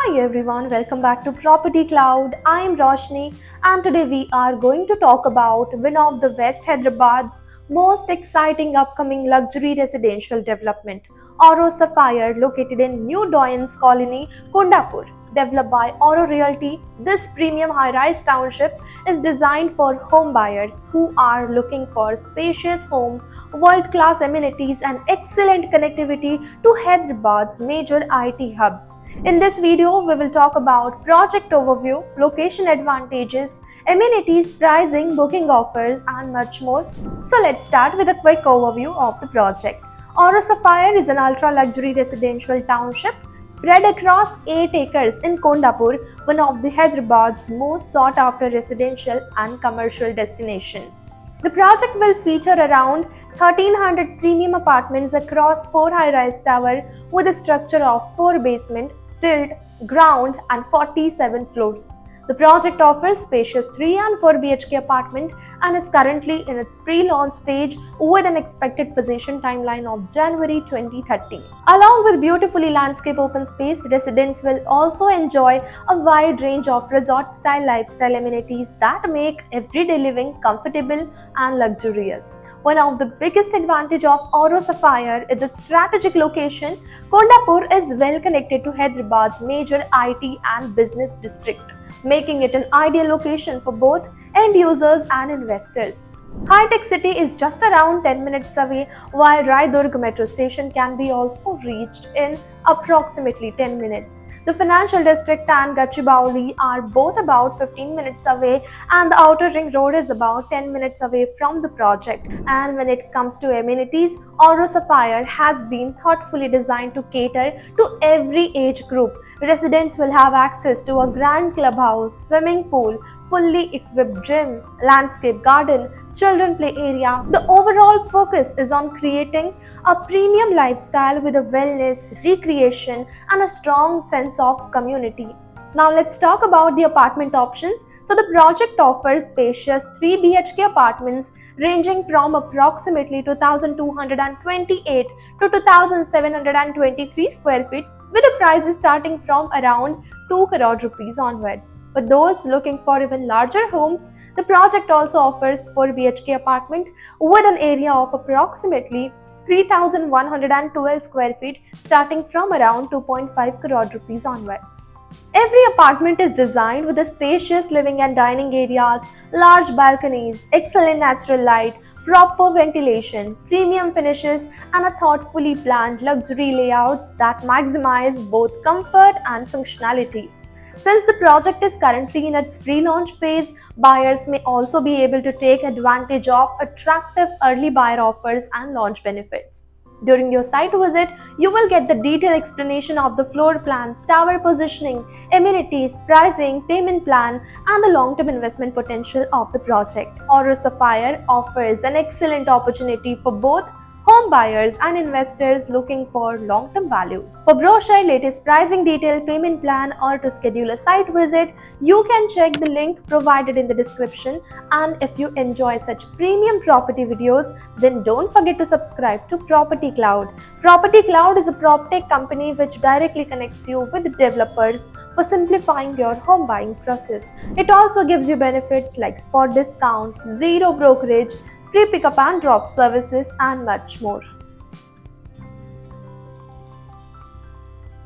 Hi everyone, welcome back to Property Cloud. I am Roshni and today we are going to talk about one of the West Hyderabad's most exciting upcoming luxury residential development, Oro Sapphire, located in New Doyens Colony, Kondapur. Developed by Oro Realty, this premium high-rise township is designed for home buyers who are looking for spacious home, world-class amenities and excellent connectivity to Hyderabad's major IT hubs. In this video, we will talk about project overview, location advantages, amenities, pricing, booking offers and much more. So let's start with a quick overview of the project. Oro Sapphire is an ultra-luxury residential township spread across 8 acres in Kondapur, one of the Hyderabad's most sought-after residential and commercial destination. The project will feature around 1300 premium apartments across 4 high-rise towers with a structure of 4 basement, stilt, ground and 47 floors. The project offers spacious 3 and 4 BHK apartment and is currently in its pre-launch stage with an expected possession timeline of January 2030. Along with beautifully landscaped open space, residents will also enjoy a wide range of resort-style lifestyle amenities that make everyday living comfortable and luxurious. One of the biggest advantages of Oro Sapphire is its strategic location. Kondapur is well connected to Hyderabad's major IT and business district, making it an ideal location for both end users and investors. Hi-Tech City is just around 10 minutes away, while Raidurg metro station can be also reached in approximately 10 minutes. The financial district and Gachibowli are both about 15 minutes away and the outer ring road is about 10 minutes away from the project. And when it comes to amenities, Oro Sapphire has been thoughtfully designed to cater to every age group. Residents will have access to a grand clubhouse, swimming pool, fully equipped gym, landscape garden, children play area. The overall focus is on creating a premium lifestyle with a wellness, recreation and a strong sense of community. Now let's talk about the apartment options. So the project offers spacious 3 BHK apartments ranging from approximately 2228 to 2723 square feet with the prices starting from around 2 crore rupees onwards. For those looking for even larger homes, the project also offers 4 BHK apartment with an area of approximately 3112 square feet starting from around 2.5 crore rupees onwards. Every apartment is designed with a spacious living and dining areas, large balconies, excellent natural light, proper ventilation, premium finishes, and a thoughtfully planned luxury layouts that maximize both comfort and functionality. Since the project is currently in its pre-launch phase, buyers may also be able to take advantage of attractive early buyer offers and launch benefits. During your site visit, you will get the detailed explanation of the floor plans, tower positioning, amenities, pricing, payment plan, and the long-term investment potential of the project. Oro Sapphire offers an excellent opportunity for both home buyers and investors looking for long-term value. For brochure, latest pricing detail, payment plan, or to schedule a site visit, you can check the link provided in the description. And if you enjoy such premium property videos, then don't forget to subscribe to Property Cloud. Property Cloud is a PropTech company which directly connects you with developers for simplifying your home buying process. It also gives you benefits like spot discount, zero brokerage, free pickup and drop services and much more.